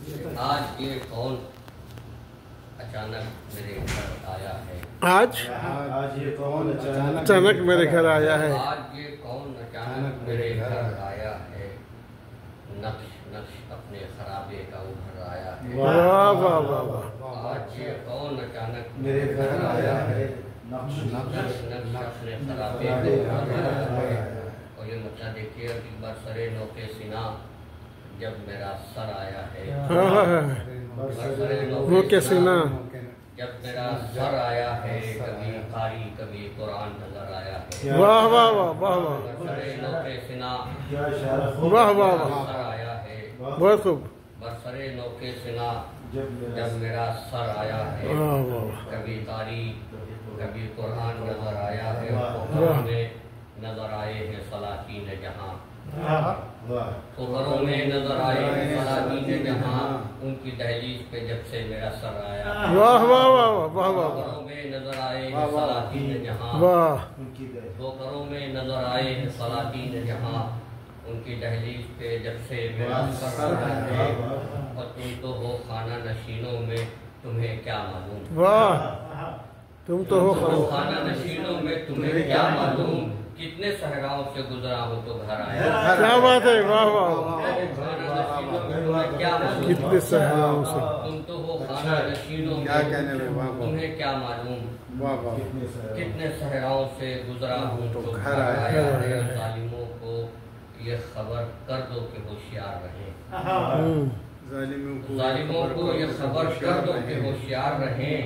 آج یہ کون اچانک میرے گھر آیا ہے؟ آج یہ کون اچانک میرے گھر آیا ہے؟ آج یہ کون اچانک میرے گھر آیا ہے؟ نقش نقش اپنے خرابے کا ابھر آیا ہے۔ واہ واہ واہ واہ، آج یہ کون اچانک میرے گھر آیا ہے، نقش نقش اپنے خرابے کا ابھر آیا ہے۔ اور یہ مسئلہ دیکھیے کہ برسرے نوکے سنا جب میرا سر آیا ہے، برسرے وہ کیسے نا جب میرا سر آیا ہے، کبھی قاری کبھی قرآن نظر آیا ہے۔ واہ واہ واہ واہ واہ برسرے نوکے سنا واہ واہ واہ، سر آیا ہے، بہت خوب، برسرے نوکے سنا جب میرا سر آیا ہے، واہ واہ کبھی قاری کبھی قرآن نظر آیا ہے۔ پوکھروں میں نظر آئے ہیں سلاطین جہاں، پوکھروں میں نظر آئے ہیں سلاطین جہاں، ان کی دہلیز پہ جب سے میرا سر آیا ہے۔ واہ واہ واہ واہ واہ پوکھروں میں نظر آئے ہیں سلاطین جہاں، واہ، پوکھروں میں نظر آئے ہیں سلاطین جہاں، ان کی دہلیز پہ جب سے میرا سر آیا ہے۔ اور تم تو ہو خانہ نشینوں میں، تمہیں کیا معلوم، واہ، تم تو ہو خانہ نشینوں میں تمہیں کیا معلوم، کتنے صحراؤں سے گزرا ہو تو گھر آیا۔ کیا بات ہے، واہ واہ، خانہ نشینوں میں تمہیں کیا معلوم، کتنے صحراؤں سے، تم تو ہو خانہ نشینوں میں، تمہیں کیا معلوم، کتنے صحراؤں سے گزرا ہوں تو گھر آیا ہے۔ ظالموں کو یہ خبر کر دو کہ ہوشیار رہیں، ظالموں کو یہ خبر کر دو کہ ہوشیار رہیں،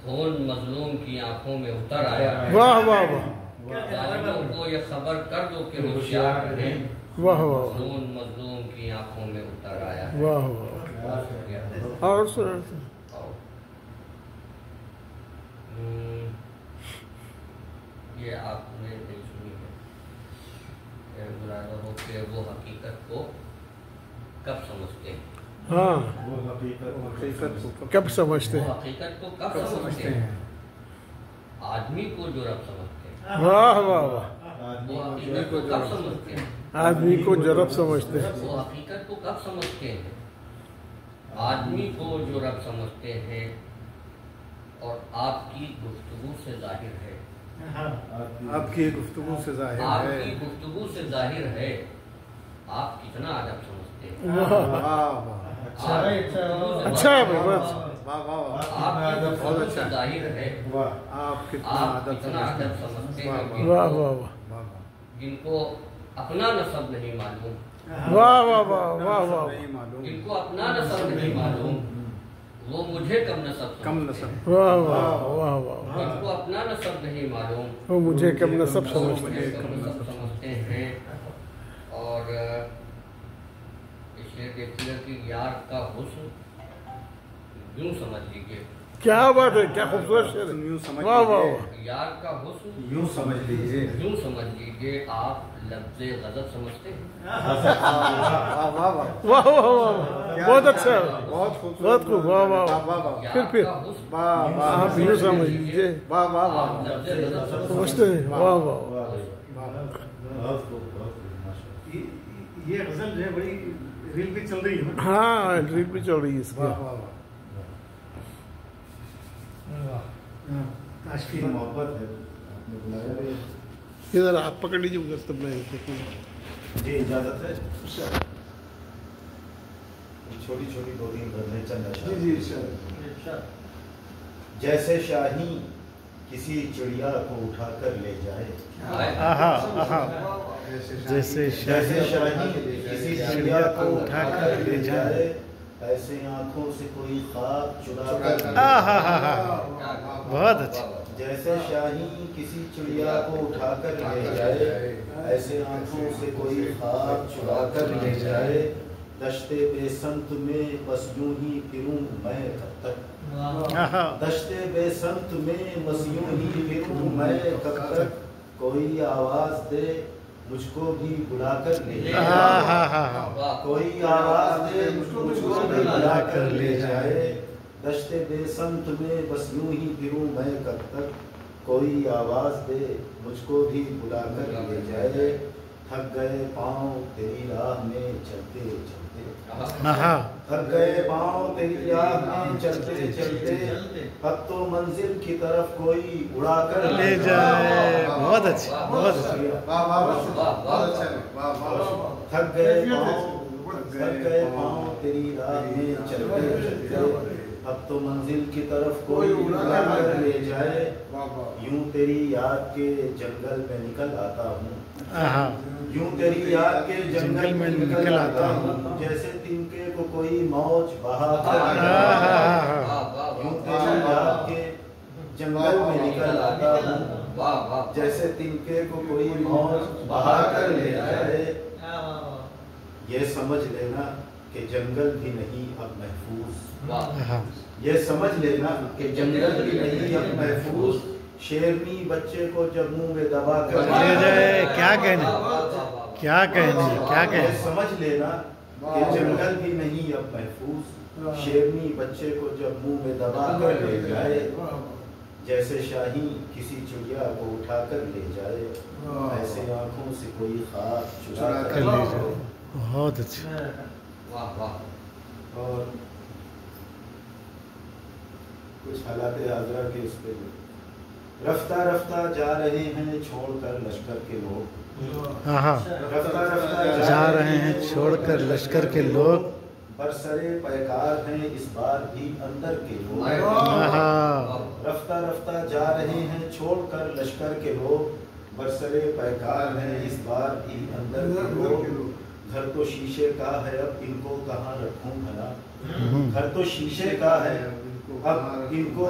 خون مظلوم کی آنکھوں میں اتر آیا ہے۔ واہ واہ واہ ظالموں کو یہ خبر کر دو کہ ہوشیار رہیں، واہ واہ خون مظلوم کی آنکھوں میں اتر آیا ہے۔ واہ واہ، اور سن یہ آپ نے نہیں سنی ہے، برادر ہو کہ وہ حقیقت کو کب سمجھتے ہیں، ہاں، وہ حقیقت کب سمجھتے وہ ہیں؟ حقیقت کو کب سمجھتے ہیں؟ آدمی کو جو رب سمجھتے ہیں، واہ واہ واہ، وہ حقیقت کو کب سمجھتے ہیں، آدمی کو جو رب سمجھتے ہیں، وہ حقیقت کو کب سمجھتے ہیں؟ آدمی کو جو رب سمجھتے ہیں، اور آپ کی گفتگو سے ظاہر ہے، آپ کی گفتگو سے ظاہر آپ ہے، کی گفتگو سے ظاہر ہے آپ کتنا ادب سمجھتے ہیں۔ واہ واہ، اچھا ہے بھائی، بس واہ واہ واہ، آپ کی گفتگو سے ظاہر ہے آپ کتنا آپ ادب کتنا ادب سمجھتے ہیں، واہ واہ واہ جن کو اپنا نسب نہیں معلوم، واہ واہ واہ واہ واہ، جن کو اپنا نسب نہیں معلوم، وہ مجھے کم نسب سمجھتے ہیں۔ واہ واہ واہ واہ، جن کو اپنا نسب نہیں معلوم، وہ مجھے کم نسب وہ سمجھتے مجھے کم نسب سمجھتے ہیں۔ اور اس لیے دیکھیے کہ یار کا حسن یوں سمجھ لیجیے، کیا بات ہے، کیا خوبصورت شعر ہے، واہ واہ واہ یار کا حسن یوں سمجھ لیجیے، یوں سمجھ لیجیے، آپ لفظ غضب سمجھتے ہیں؟ واہ واہ واہ، بہت اچھا ہے، بہت خوب، واہ واہ پھر آپ یوں سمجھ لیجیے، آپ لفظ غضب سمجھتے ہیں، واہ واہ، یہ غزل جو ہے بڑی ریل پہ چل رہی ہے نا؟ ہاں ٹریپ بھی چل رہی ہے اس کی، تاشفی محبت ہے، ادھر آپ پکڑ لیجیے ادھر، تب میں جی اجازت ہے، چھوٹی چھوٹی دو تین غزلیں چند اشعار۔ جیسے شاہین کسی چڑیا کو اٹھا کر لے جائے، جیسے شاہین کسی چڑیا کو اٹھا کر لے جائے، ایسے آنکھوں سے کوئی خواب چرا کر، بہت اچھا، جیسے شاہین کسی چڑیا کو اٹھا کر لے جائے، ایسے آنکھوں سے کوئی خواب چرا کر لے جائے، دشتے بے سمت میں بس یوں ہی پھروں میں کب تک، دشتے بے سمت میں بس یوں ہی پھروں میں کب تک، کوئی آواز دے مجھ کو بھی بلا کر لے جائے، کوئی آواز دے مجھ کو بھی بلا کر لے جائے، دشتے بے سمت میں بس یوں ہی پھروں میں کب تک، کوئی آواز دے مجھ کو بھی بلا کر لے جائے، تھک گئے پاؤں تیری راہ میں چلتے چلتے، تھک گئے پاؤں تیری راہ میں چلتے چلتے، اب تو منزل کی طرف کوئی اڑا کر لے جائے۔ بہت اچھا، بہت اچھا، تھک گئے پاؤں تیری راہ میں چلتے چلتے، اب تو منزل کی طرف کوئی اڑا کر لے جائے، یوں تیری یاد کے جنگل میں نکل آتا ہوں، یوں تیری یاد کے جنگل میں نکل آتا ہوں، جیسے تنکے کو کوئی موج بہا کر، یوں تیری یاد کے جنگل میں نکل آتا ہوں، جیسے تنکے کو کوئی موج بہا کر لے جائے۔ یہ سمجھ لینا کہ جنگل بھی نہیں اب محفوظ، یہ سمجھ لینا کہ جنگل بھی نہیں اب محفوظ، شیرنی بچے کو جب منہ میں دبا کر لے جائے۔ کیا کہنے، کیا کہنے، کیا کہنے۔ یہ سمجھ لینا کہ جنگل بھی نہیں اب محفوظ، شیرنی بچے کو جب منہ میں دبا کر لے جائے، جیسے شاہین کسی چڑیا کو اٹھا کر لے جائے، ایسے آنکھوں سے کوئی خواب چرا کر لے جائے۔ بہت اچھا۔ اور کچھ حالات حاضرہ کے اس پہ، رفتہ رفتہ جا رہے ہیں چھوڑ کر لشکر کے لوگ، رفتہ رفتہ جا رہے ہیں چھوڑ کر لشکر کے لوگ، برسرے پیکار ہیں اس بار بھی اندر کے لوگ، رفتہ رفتہ جا رہے ہیں چھوڑ کر لشکر کے لوگ، برسرے پیکار ہیں اس بار بھی اندر کے لوگ، گھر تو شیشے کا ہے اب ان کو کہاں رکھوں بھلا، گھر تو شیشے کا ہے اب ان کو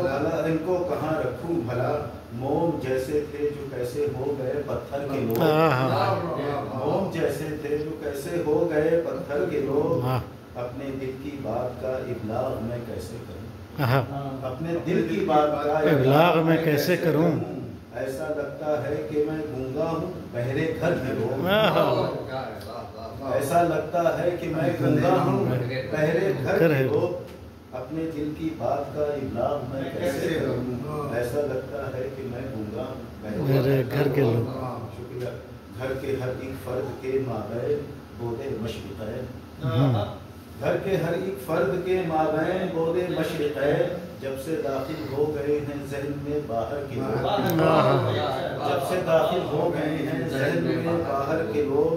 کہاں رکھوں بھلا، موم جیسے تھے جو کیسے ہو گئے پتھر کے لوگ، موم جیسے تھے جو کیسے ہو گئے پتھر کے لوگ، اپنے دل کی بات کا ابلاغ میں کیسے کروں، اپنے دل کی بات کا ابلاغ میں کیسے کروں، ایسا لگتا ہے کہ میں گونگا ہوں بہرے گھر کے لوگ، ایسا لگتا ہے کہ میں گونگا ہوں بہرے گھر کے لوگ، اپنے دل کی بات کا ابلاغ میں کیسے کروں، ایسا لگتا ہے کہ میں گونگا ہوں بہرے گھر کے لوگ۔ شکریہ۔ گھر کے ہر ایک فرد کے مابین بود مشرق ہے، گھر کے ہر ایک فرد کے مابین بود مشرق ہے، جب سے داخل ہو گئے ہیں ذہن میں باہر کے لوگ، جب سے داخل ہو گئے ہیں ذہن میں باہر کے لوگ،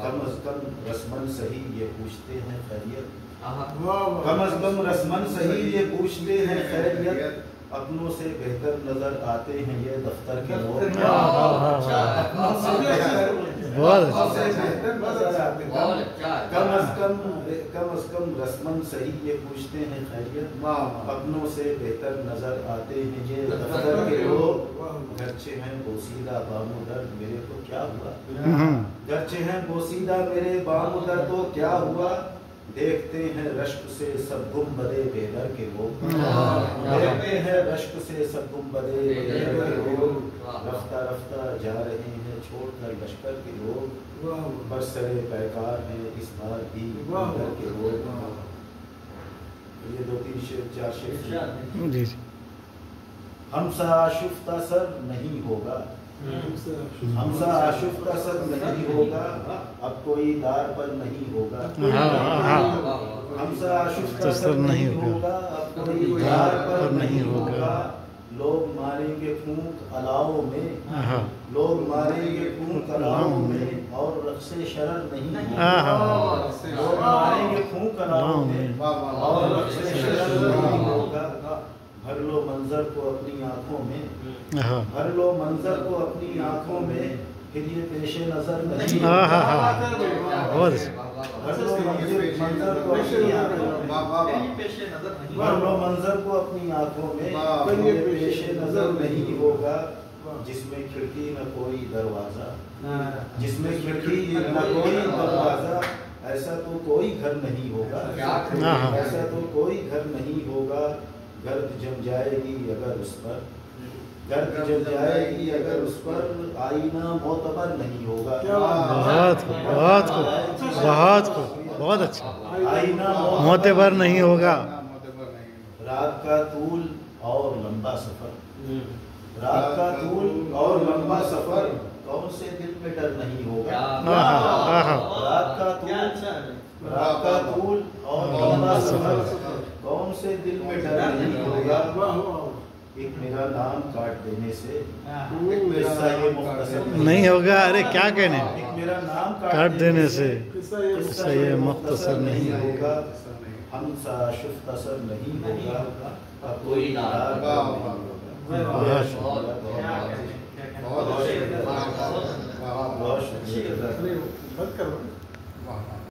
کم از کم رسمن صحیح یہ پوچھتے ہیں خیریت، کم از کم رسمن صحیح یہ پوچھتے ہیں خیریت، اپنوں سے بہتر نظر آتے ہیں یہ دفتر کے لوگ، اپنوں سے بہتر نظر آتے ہیں، کم از کم رسمن صحیح یہ پوچھتے ہیں خیریت، اپنوں سے بہتر نظر آتے ہیں یہ دفتر کے لوگ، گرچہ ہیں بوسیدہ بام و در میرے تو کیا ہوا، گرچہ ہیں بوسیدہ میرے بام و در تو کیا ہوا، دیکھتے ہیں رشک سے سب گنبدے بے در کے لوگ، دیکھتے ہیں رشک سے سب گنبدے بے در کے لوگ، رفتہ رفتہ جا رہے ہیں چھوڑ کر لشکر کے لوگ، برسرے پیکار ہیں اس بار بھی اندر کے لوگ۔ یہ دو تین شعر چار شعر، ہم سا آشفتہ سر نہیں ہوگا، ہم سا آشفتہ سر نہیں ہوگا، اب کوئی دار پر نہیں ہوگا، ہم سا آشفتہ سر نہیں ہوگا، اب کوئی دار پر نہیں ہوگا، لوگ ماریں گے پھونک الاؤ میں، لوگ ماریں گے پھونک الاؤ میں، اور رقص شرر نہیں ہوگا، لوگ ماریں گے پھونک الاؤ میں، اور رقص شرر نہیں ہوگا، بھر لو منظر کو اپنی آنکھوں میں، بھر لو منظر کو اپنی آنکھوں میں، پھر یہ پیش نظر نہیں ہوگا، بھر لو منظر کو اپنی آنکھوں میں، بھر لو منظر کو اپنی آنکھوں میں، پھر یہ پیش نظر نہیں ہوگا، جس میں کھڑکی نہ کوئی دروازہ، جس میں کھڑکی نہ کوئی دروازہ، ایسا تو کوئی گھر نہیں ہوگا، ایسا تو کوئی گھر نہیں ہوگا، گرد جم جائے گی اگر اس پر، گرد جم جائے گی اگر اس پر، آئینہ معتبر نہیں ہوگا، بہت اچھا، آئینہ معتبر نہیں ہوگا، رات کا طول اور لمبا سفر، رات کا طول اور لمبا سفر، کون سے دل میں ڈر نہیں ہوگا، رات کا طول اور لمبا سفر کون سے دل میں ڈر نہیں ہوگا، ایک میرا نام کاٹ دینے سے قصہ یہ مختصر نہیں ہوگا. ارے کیا کہنے، ایک میرا نام کاٹ دینے سے قصہ یہ مختصر نہیں ہوگا، ہم سا شفتصر نہیں ہوگا، اب کوئی ناراض نہیں ہوگا. بہت شکریہ.